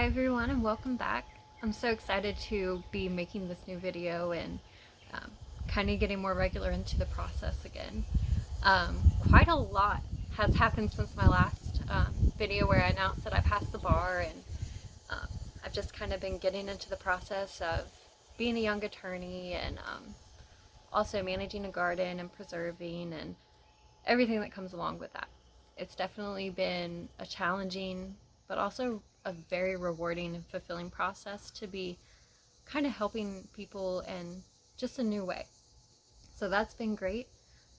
Hi everyone and welcome back. I'm so excited to be making this new video and kind of getting more regular into the process again. Quite a lot has happened since my last video where I announced that I passed the bar, and I've just kind of been getting into the process of being a young attorney and also managing a garden and preserving and everything that comes along with that. It's definitely been a challenging but also a very rewarding and fulfilling process to be kind of helping people in just a new way. So that's been great,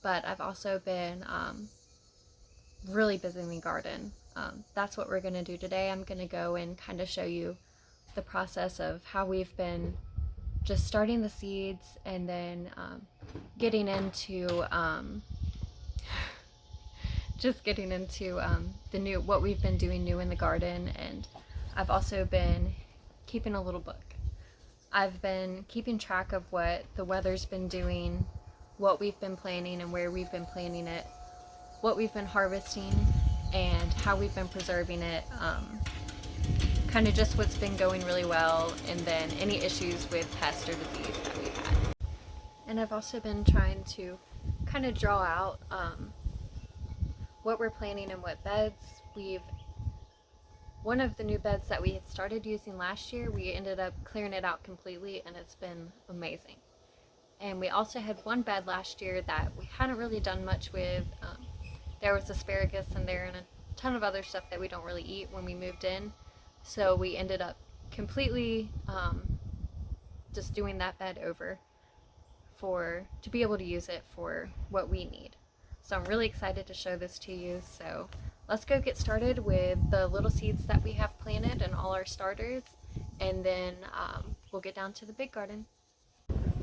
but I've also been really busy in the garden. That's what we're going to do today. I'm going to go and kind of show you the process of how we've been just starting the seeds and then getting into the new, what we've been doing new in the garden. And I've also been keeping a little book. I've been keeping track of what the weather's been doing, what we've been planting and where we've been planting it, what we've been harvesting and how we've been preserving it, kind of just what's been going really well, and then any issues with pest or disease that we've had. And I've also been trying to kind of draw out what we're planting and what beds. One of the new beds that we had started using last year, we ended up clearing it out completely and it's been amazing. And we also had one bed last year that we hadn't really done much with. There was asparagus in there and a ton of other stuff that we don't really eat when we moved in. So we ended up completely just doing that bed over to be able to use it for what we need. So I'm really excited to show this to you. So let's go get started with the little seeds that we have planted and all our starters, and then we'll get down to the big garden.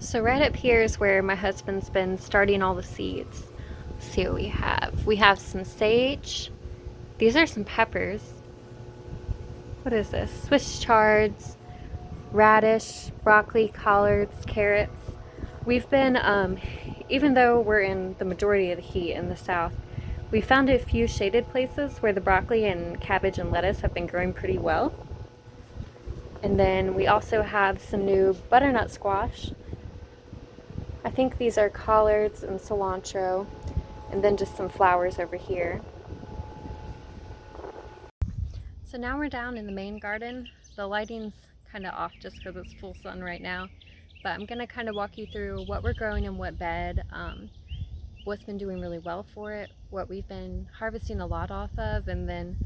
So right up here is where my husband's been starting all the seeds. Let's see what we have. We have some sage. These are some peppers. What is this? Swiss chards, radish, broccoli, collards, carrots. We've been, even though we're in the majority of the heat in the south, we found a few shaded places where the broccoli and cabbage and lettuce have been growing pretty well. And then we also have some new butternut squash. I think these are collards and cilantro, and then just some flowers over here. So now we're down in the main garden. The lighting's kind of off just because it's full sun right now, but I'm going to kind of walk you through what we're growing in what bed, what's been doing really well for it, what we've been harvesting a lot off of, and then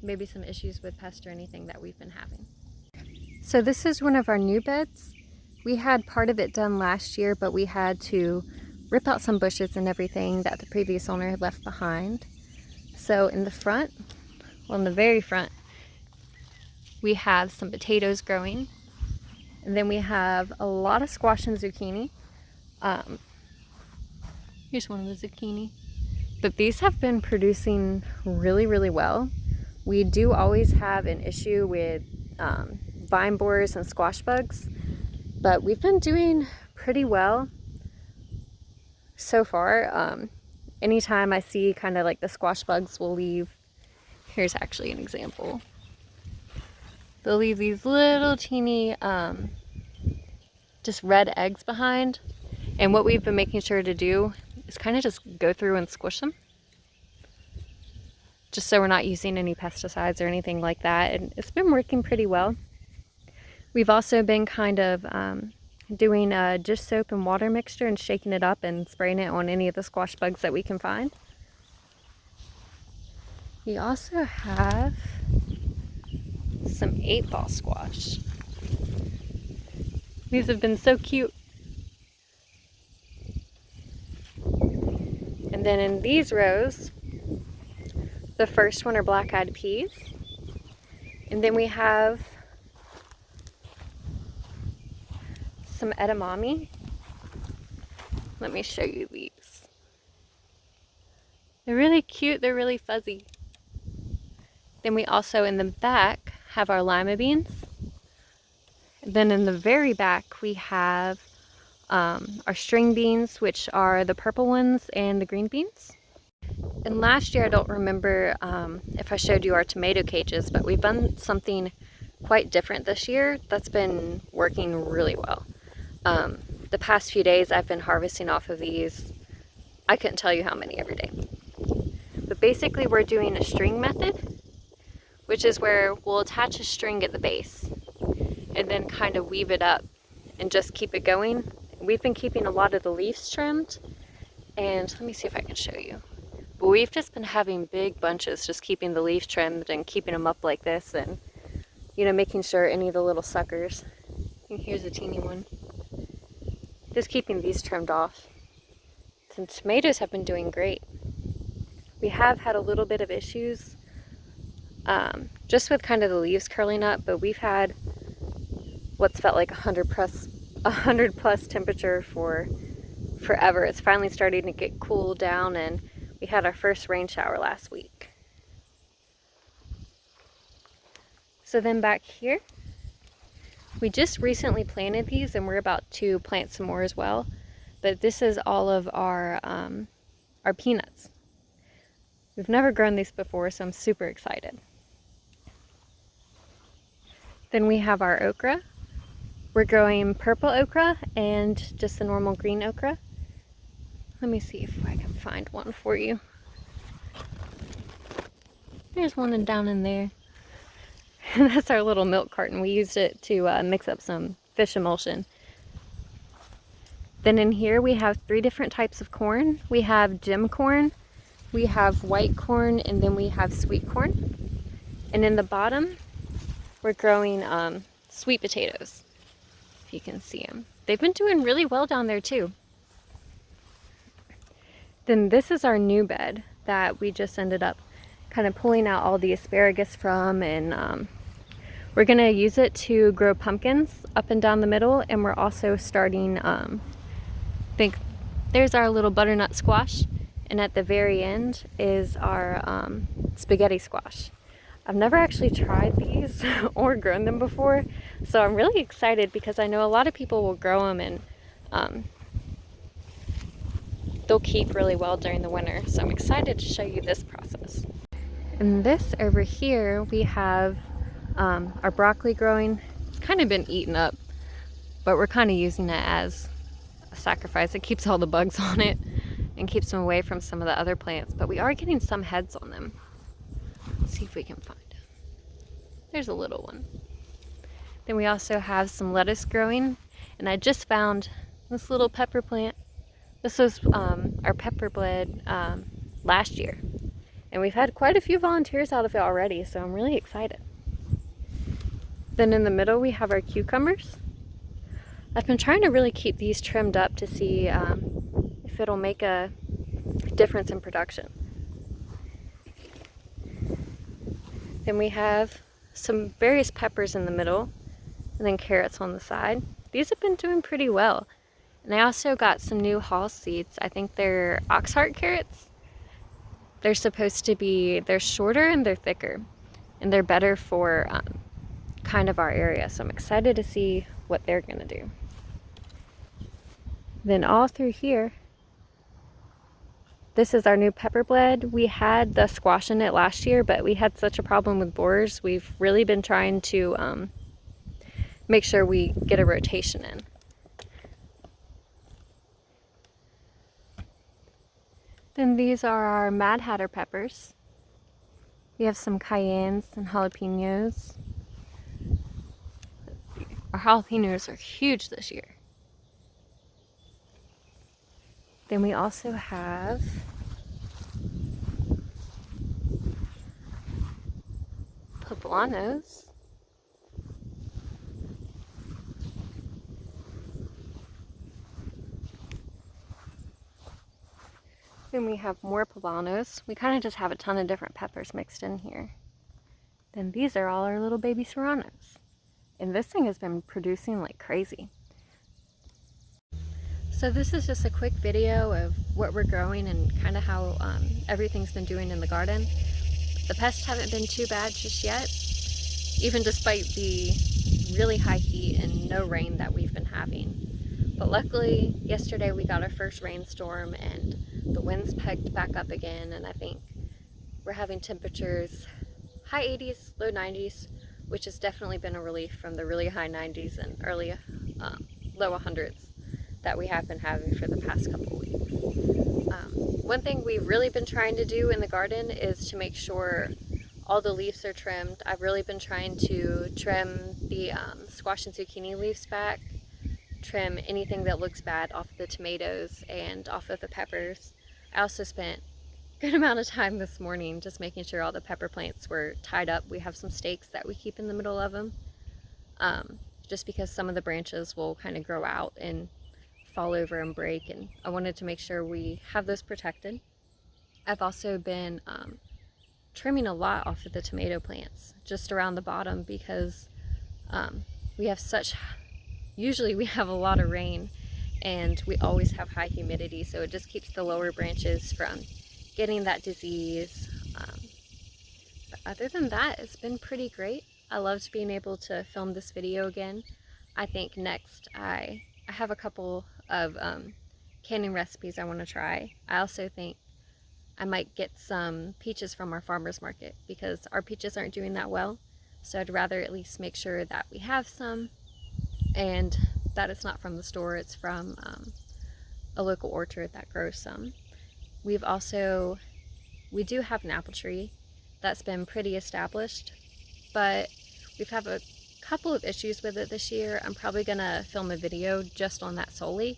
maybe some issues with pests or anything that we've been having. So this is one of our new beds. We had part of it done last year, but we had to rip out some bushes and everything that the previous owner had left behind. So in the front, well, in the very front, we have some potatoes growing, and then we have a lot of squash and zucchini. Here's one of the zucchini. But these have been producing really, really well. We do always have an issue with vine borers and squash bugs, but we've been doing pretty well so far. Anytime I see kind of like the squash bugs will leave, here's actually an example. They'll leave these little teeny just red eggs behind, and what we've been making sure to do is kind of just go through and squish them, just so we're not using any pesticides or anything like that, and it's been working pretty well. We've also been kind of doing dish soap and water mixture and shaking it up and spraying it on any of the squash bugs that we can find. We also have some 8-ball squash. These have been so cute. And then in these rows, the first one are black-eyed peas. And then we have some edamame. Let me show you these. They're really cute, they're really fuzzy. Then we also in the back have our lima beans. And then in the very back we have our string beans, which are the purple ones, and the green beans. And last year, I don't remember if I showed you our tomato cages, but we've done something quite different this year that's been working really well. The past few days I've been harvesting off of these. I couldn't tell you how many every day. But basically we're doing a string method, which is where we'll attach a string at the base and then kind of weave it up and just keep it going. We've been keeping a lot of the leaves trimmed, and let me see if I can show you. But we've just been having big bunches, just keeping the leaves trimmed and keeping them up like this, and you know, making sure any of the little suckers, and here's a teeny one, just keeping these trimmed off. The tomatoes have been doing great. We have had a little bit of issues just with kind of the leaves curling up, but we've had what's felt like 100 plus temperature for forever. It's finally starting to get cooled down, and we had our first rain shower last week. So then back here, we just recently planted these, and we're about to plant some more as well. But this is all of our peanuts. We've never grown these before, so I'm super excited. Then we have our okra. We're growing purple okra and just the normal green okra. Let me see if I can find one for you. There's one down in there. And that's our little milk carton. We used it to mix up some fish emulsion. Then in here we have 3 different types of corn. We have gem corn, we have white corn, and then we have sweet corn. And in the bottom, we're growing sweet potatoes, if you can see them. They've been doing really well down there too. Then this is our new bed that we just ended up kind of pulling out all the asparagus from, and we're gonna use it to grow pumpkins up and down the middle, and we're also starting, I think there's our little butternut squash, and at the very end is our spaghetti squash. I've never actually tried these or grown them before, so I'm really excited because I know a lot of people will grow them, and they'll keep really well during the winter. So I'm excited to show you this process. And this over here, we have our broccoli growing. It's kind of been eaten up, but we're kind of using it as a sacrifice. It keeps all the bugs on it and keeps them away from some of the other plants, but we are getting some heads on them. Let's see if we can find it. There's a little one. Then we also have some lettuce growing, and I just found this little pepper plant. This was our pepper bled last year, and we've had quite a few volunteers out of it already, so I'm really excited. Then in the middle we have our cucumbers. I've been trying to really keep these trimmed up to see if it'll make a difference in production. Then we have some various peppers in the middle, and then carrots on the side. These have been doing pretty well. And I also got some new Hall seeds. I think they're Oxheart carrots. They're supposed to be, they're shorter and they're thicker, and they're better for kind of our area. So I'm excited to see what they're gonna do. Then all through here, this is our new pepper bled. We had the squash in it last year, but we had such a problem with borers. We've really been trying to make sure we get a rotation in. Then these are our Mad Hatter peppers. We have some cayennes and jalapenos. Our jalapenos are huge this year. Then we also have poblanos. Then we have more poblanos. We kind of just have a ton of different peppers mixed in here. Then these are all our little baby serranos. And this thing has been producing like crazy. So this is just a quick video of what we're growing and kind of how everything's been doing in the garden. The pests haven't been too bad just yet, even despite the really high heat and no rain that we've been having. But luckily, yesterday we got our first rainstorm, and The wind's picked back up again, and I think we're having temperatures high 80s, low 90s, which has definitely been a relief from the really high 90s and early low 100s that we have been having for the past couple weeks. One thing we've really been trying to do in the garden is to make sure all the leaves are trimmed. I've really been trying to trim the squash and zucchini leaves back, trim anything that looks bad off of the tomatoes and off of the peppers. I also spent a good amount of time this morning just making sure all the pepper plants were tied up. We have some stakes that we keep in the middle of them, just because some of the branches will kind of grow out and fall over and break, and I wanted to make sure we have those protected. I've also been trimming a lot off of the tomato plants just around the bottom because we have usually we have a lot of rain and we always have high humidity, so it just keeps the lower branches from getting that disease. But other than that, it's been pretty great. I loved being able to film this video again. I think next I have a couple of canning recipes I want to try. I also think I might get some peaches from our farmer's market because our peaches aren't doing that well. So I'd rather at least make sure that we have some and that it's not from the store, it's from a local orchard that grows some. We do have an apple tree that's been pretty established, but we've had a couple of issues with it this year. I'm probably gonna film a video just on that solely.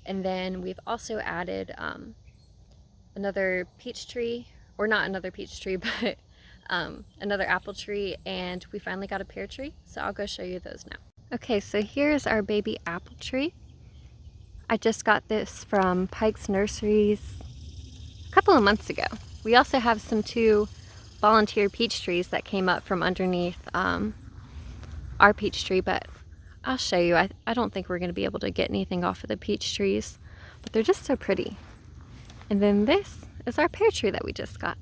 And then we've also added another peach tree, or not another peach tree, but another apple tree, and we finally got a pear tree, so I'll go show you those now. Okay, so here's our baby apple tree. I just got this from Pike's Nurseries a couple of months ago. We also have some 2 volunteer peach trees that came up from underneath our peach tree, but I'll show you. I don't think we're going to be able to get anything off of the peach trees, but they're just so pretty. And then this is our pear tree that we just got.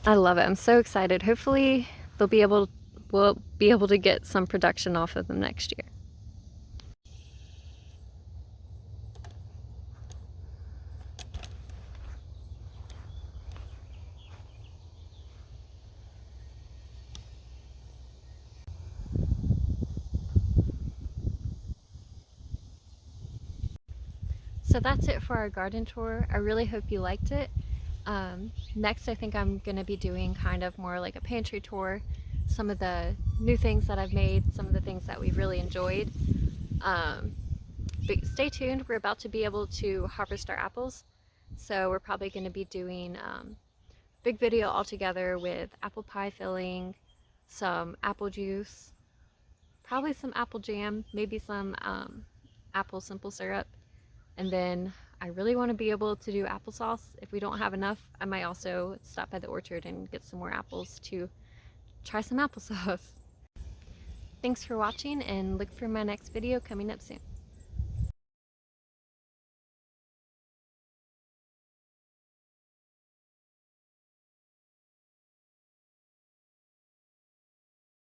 I love it. I'm so excited. Hopefully we'll be able to get some production off of them next year. So that's it for our garden tour. I really hope you liked it. Next, I think I'm going to be doing kind of more like a pantry tour, some of the new things that I've made, some of the things that we've really enjoyed. But stay tuned, we're about to be able to harvest our apples, so we're probably going to be doing a big video all together with apple pie filling, some apple juice, probably some apple jam, maybe some apple simple syrup. And then I really want to be able to do applesauce. If we don't have enough, I might also stop by the orchard and get some more apples to try some applesauce. Thanks for watching, and look for my next video coming up soon.